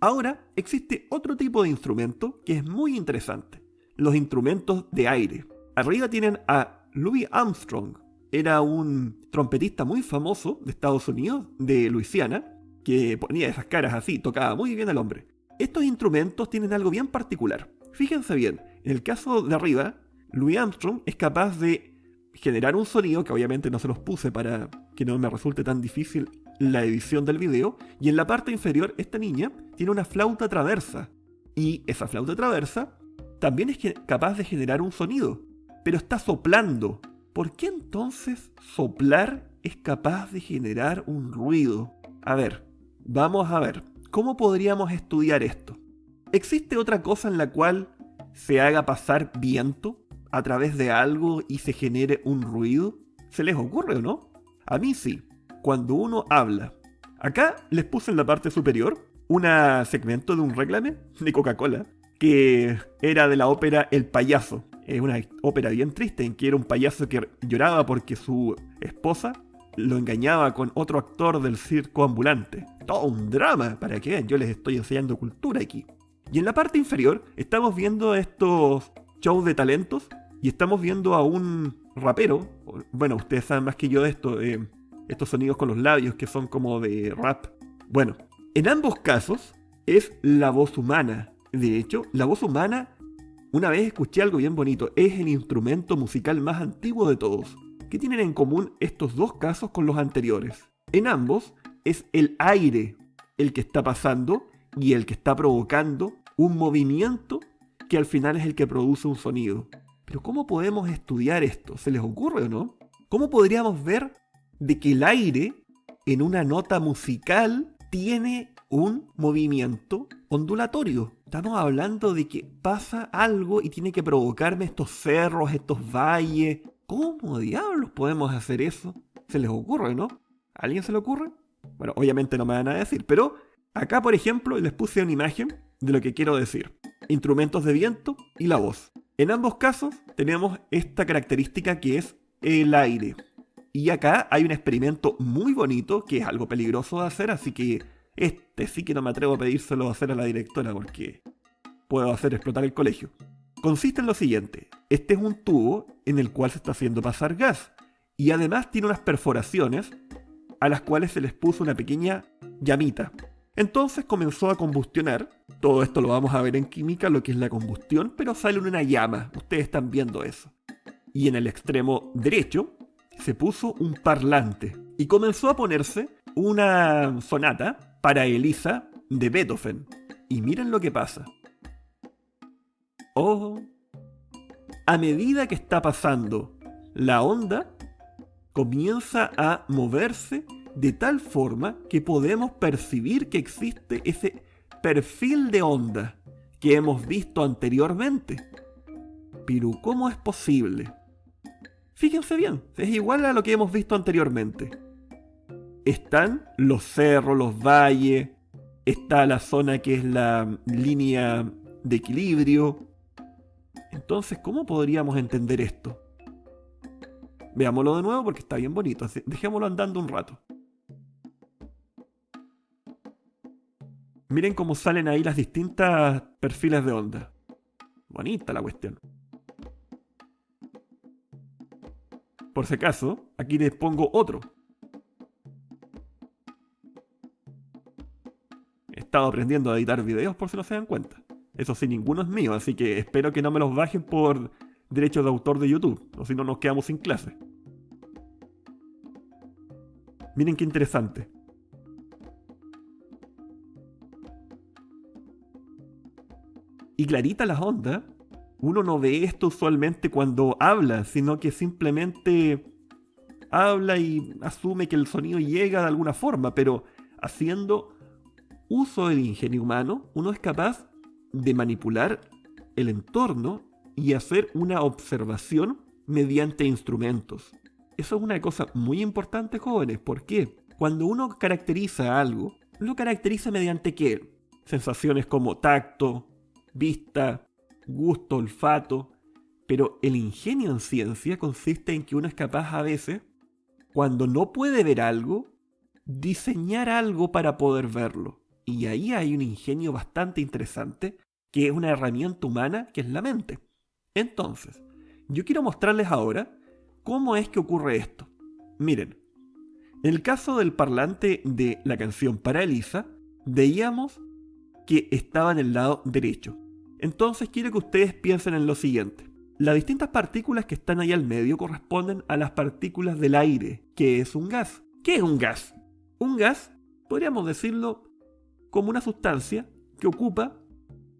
Ahora existe otro tipo de instrumento que es muy interesante. Los instrumentos de aire. Arriba tienen a Louis Armstrong. Era un trompetista muy famoso de Estados Unidos, de Luisiana, que ponía esas caras así, tocaba muy bien el hombre. Estos instrumentos tienen algo bien particular. Fíjense bien, en el caso de arriba, Louis Armstrong es capaz de generar un sonido, que obviamente no se los puse para que no me resulte tan difícil la edición del video, y en la parte inferior esta niña tiene una flauta traversa, y esa flauta traversa también es capaz de generar un sonido, pero está soplando. ¿Por qué entonces soplar es capaz de generar un ruido? A ver, vamos a ver, ¿cómo podríamos estudiar esto? ¿Existe otra cosa en la cual se haga pasar viento a través de algo y se genere un ruido? ¿Se les ocurre o no? A mí sí, cuando uno habla. Acá les puse en la parte superior un segmento de un réclame de Coca-Cola que era de la ópera El Payaso. Es una ópera bien triste en que era un payaso que lloraba porque su esposa lo engañaba con otro actor del circo ambulante. Todo un drama, para que vean, yo les estoy enseñando cultura aquí. Y en la parte inferior estamos viendo estos shows de talentos y estamos viendo a un rapero. Bueno, ustedes saben más que yo de esto, estos sonidos con los labios que son como de rap. Bueno, en ambos casos es la voz humana. De hecho, la voz humana, una vez escuché algo bien bonito, es el instrumento musical más antiguo de todos. ¿Qué tienen en común estos dos casos con los anteriores? En ambos es el aire el que está pasando y el que está provocando un movimiento que al final es el que produce un sonido. Pero ¿cómo podemos estudiar esto? ¿Se les ocurre o no? ¿Cómo podríamos ver de que el aire en una nota musical tiene un movimiento ondulatorio? Estamos hablando de que pasa algo y tiene que provocarme estos cerros, estos valles. ¿Cómo diablos podemos hacer eso? ¿Se les ocurre, no? ¿A alguien se le ocurre? Bueno, obviamente no me van a decir, pero acá, por ejemplo, les puse una imagen de lo que quiero decir. Instrumentos de viento y la voz. En ambos casos tenemos esta característica que es el aire. Y acá hay un experimento muy bonito que es algo peligroso de hacer, así que este sí que no me atrevo a pedírselo a hacer a la directora porque puedo hacer explotar el colegio. Consiste en lo siguiente. Este es un tubo en el cual se está haciendo pasar gas. Y además tiene unas perforaciones a las cuales se les puso una pequeña llamita. Entonces comenzó a combustionar. Todo esto lo vamos a ver en química, lo que es la combustión, pero sale una llama. Ustedes están viendo eso. Y en el extremo derecho se puso un parlante. Y comenzó a ponerse una sonata para Elisa de Beethoven. Y miren lo que pasa. Oh, a medida que está pasando la onda, comienza a moverse de tal forma que podemos percibir que existe ese perfil de onda que hemos visto anteriormente. Pero ¿cómo es posible? Fíjense bien, es igual a lo que hemos visto anteriormente. Están los cerros, los valles, está la zona que es la línea de equilibrio. Entonces, ¿cómo podríamos entender esto? Veámoslo de nuevo porque está bien bonito, dejémoslo andando un rato. Miren cómo salen ahí las distintas perfiles de onda. Bonita la cuestión. Por si acaso, aquí les pongo otro. He estado aprendiendo a editar videos por si no se dan cuenta. Eso sí, ninguno es mío, así que espero que no me los bajen por derechos de autor de YouTube, o si no nos quedamos sin clase. Miren qué interesante. Y clarita las ondas, uno no ve esto usualmente cuando habla, sino que simplemente habla y asume que el sonido llega de alguna forma, pero haciendo uso del ingenio humano, uno es capaz de manipular el entorno y hacer una observación mediante instrumentos. Eso es una cosa muy importante, jóvenes. ¿Por qué? Cuando uno caracteriza algo, lo caracteriza mediante ¿qué? Sensaciones como tacto, vista, gusto, olfato. Pero el ingenio en ciencia consiste en que uno es capaz a veces, cuando no puede ver algo, diseñar algo para poder verlo. Y ahí hay un ingenio bastante interesante, que es una herramienta humana, que es la mente. Entonces, yo quiero mostrarles ahora cómo es que ocurre esto. Miren, en el caso del parlante de la canción para Elisa, veíamos que estaba en el lado derecho. Entonces quiero que ustedes piensen en lo siguiente. Las distintas partículas que están ahí al medio corresponden a las partículas del aire, que es un gas. ¿Qué es un gas? Un gas, podríamos decirlo como una sustancia que ocupa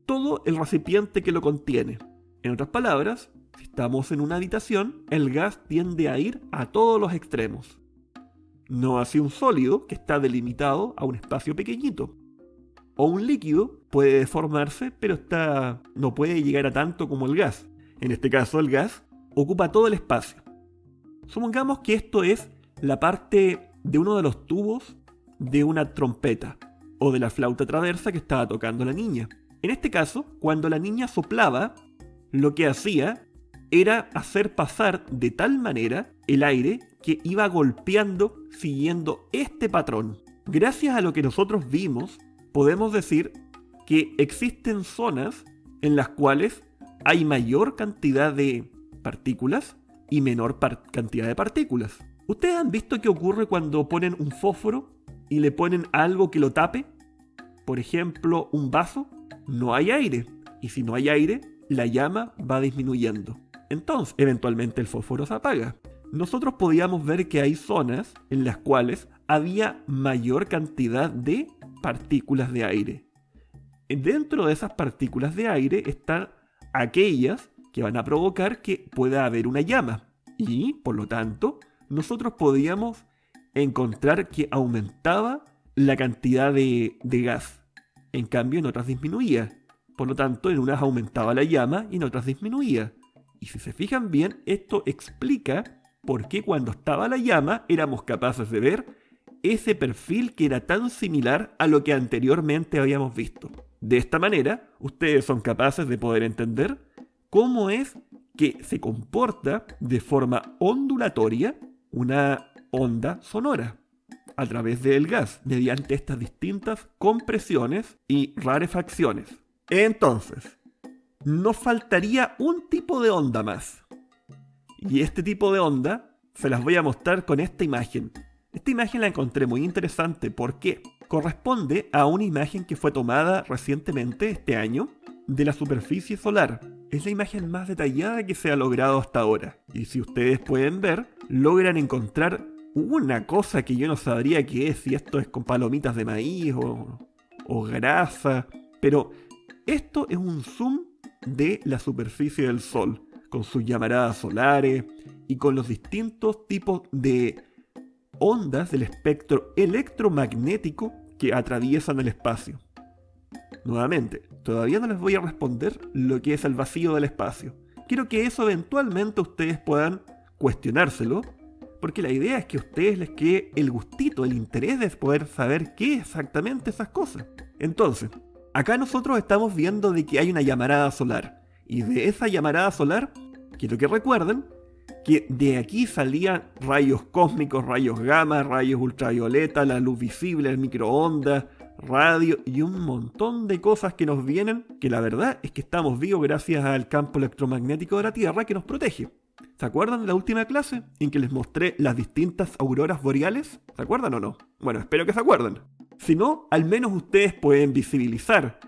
todo el recipiente que lo contiene. En otras palabras, si estamos en una habitación, el gas tiende a ir a todos los extremos. No así un sólido que está delimitado a un espacio pequeñito. O un líquido puede deformarse, pero no puede llegar a tanto como el gas. En este caso, el gas ocupa todo el espacio. Supongamos que esto es la parte de uno de los tubos de una trompeta o de la flauta traversa que estaba tocando la niña. En este caso, cuando la niña soplaba, lo que hacía era hacer pasar de tal manera el aire que iba golpeando siguiendo este patrón. Gracias a lo que nosotros vimos, podemos decir que existen zonas en las cuales hay mayor cantidad de partículas y menor cantidad de partículas. ¿Ustedes han visto qué ocurre cuando ponen un fósforo y le ponen algo que lo tape? Por ejemplo, un vaso. No hay aire. Y si no hay aire, la llama va disminuyendo. Entonces, eventualmente el fósforo se apaga. Nosotros podíamos ver que hay zonas en las cuales había mayor cantidad de partículas de aire. Dentro de esas partículas de aire están aquellas que van a provocar que pueda haber una llama. Y, por lo tanto, nosotros podíamos encontrar que aumentaba la cantidad de gas. En cambio, en otras disminuía. Por lo tanto, en unas aumentaba la llama y en otras disminuía. Y si se fijan bien, esto explica por qué cuando estaba la llama éramos capaces de ver ese perfil que era tan similar a lo que anteriormente habíamos visto. De esta manera, ustedes son capaces de poder entender cómo es que se comporta de forma ondulatoria una onda sonora a través del gas, mediante estas distintas compresiones y rarefacciones. Entonces, nos faltaría un tipo de onda más. Y este tipo de onda se las voy a mostrar con esta imagen. Esta imagen la encontré muy interesante porque corresponde a una imagen que fue tomada recientemente este año de la superficie solar. Es la imagen más detallada que se ha logrado hasta ahora. Y si ustedes pueden ver, logran encontrar una cosa que yo no sabría qué es, si esto es con palomitas de maíz o grasa. Pero esto es un zoom de la superficie del Sol, con sus llamaradas solares y con los distintos tipos de ondas del espectro electromagnético que atraviesan el espacio. Nuevamente, todavía no les voy a responder lo que es el vacío del espacio. Quiero que eso eventualmente ustedes puedan cuestionárselo, porque la idea es que a ustedes les quede el gustito, el interés de poder saber qué exactamente esas cosas. Entonces, acá nosotros estamos viendo de que hay una llamarada solar, y de esa llamarada solar, quiero que recuerden que de aquí salían rayos cósmicos, rayos gamma, rayos ultravioleta, la luz visible, el microondas, radio y un montón de cosas que nos vienen, que la verdad es que estamos vivos gracias al campo electromagnético de la Tierra que nos protege. ¿Se acuerdan de la última clase en que les mostré las distintas auroras boreales? ¿Se acuerdan o no? Bueno, espero que se acuerden. Si no, al menos ustedes pueden visibilizar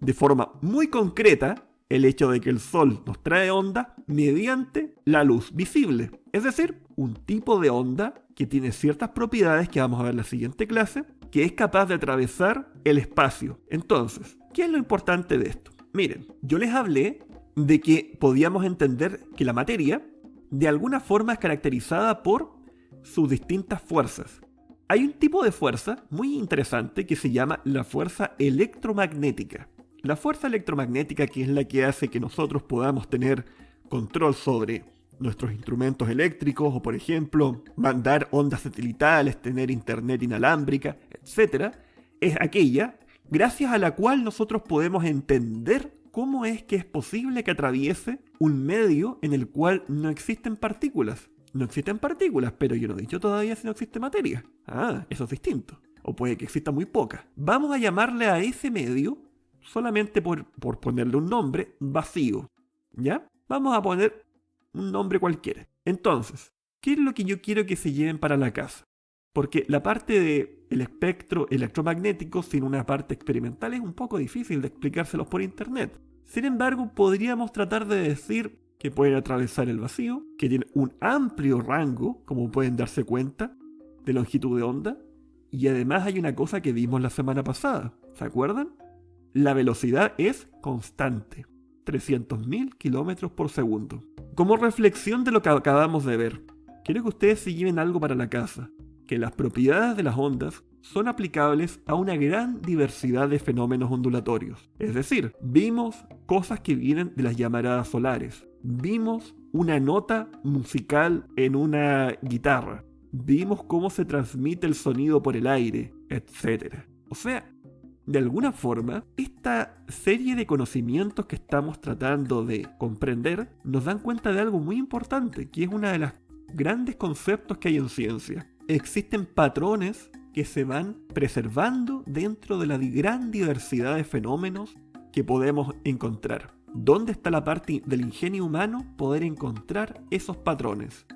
de forma muy concreta el hecho de que el Sol nos trae onda mediante la luz visible. Es decir, un tipo de onda que tiene ciertas propiedades que vamos a ver en la siguiente clase, que es capaz de atravesar el espacio. Entonces, ¿qué es lo importante de esto? Miren, yo les hablé de que podíamos entender que la materia de alguna forma es caracterizada por sus distintas fuerzas. Hay un tipo de fuerza muy interesante que se llama la fuerza electromagnética. La fuerza electromagnética, que es la que hace que nosotros podamos tener control sobre nuestros instrumentos eléctricos o, por ejemplo, mandar ondas satelitales, tener internet inalámbrica, etc., es aquella gracias a la cual nosotros podemos entender cómo es que es posible que atraviese un medio en el cual no existen partículas. No existen partículas, pero yo no he dicho todavía si no existe materia. Ah, eso es distinto. o puede que exista muy poca. Vamos a llamarle a ese medio, solamente por ponerle un nombre, vacío. ¿Ya? Vamos a poner un nombre cualquiera. Entonces, ¿qué es lo que yo quiero que se lleven para la casa? Porque la parte del espectro electromagnético sin una parte experimental es un poco difícil de explicárselos por internet. Sin embargo, podríamos tratar de decir que pueden atravesar el vacío, que tienen un amplio rango, como pueden darse cuenta, de longitud de onda, y además hay una cosa que vimos la semana pasada, ¿se acuerdan? La velocidad es constante, 300.000 kilómetros por segundo. Como reflexión de lo que acabamos de ver, quiero que ustedes se lleven algo para la casa, que las propiedades de las ondas son aplicables a una gran diversidad de fenómenos ondulatorios. Es decir, vimos cosas que vienen de las llamaradas solares, vimos una nota musical en una guitarra, vimos cómo se transmite el sonido por el aire, etc. O sea, de alguna forma, esta serie de conocimientos que estamos tratando de comprender nos dan cuenta de algo muy importante, que es uno de los grandes conceptos que hay en ciencia. Existen patrones que se van preservando dentro de la gran diversidad de fenómenos que podemos encontrar. ¿Dónde está la parte del ingenio humano? Poder encontrar esos patrones.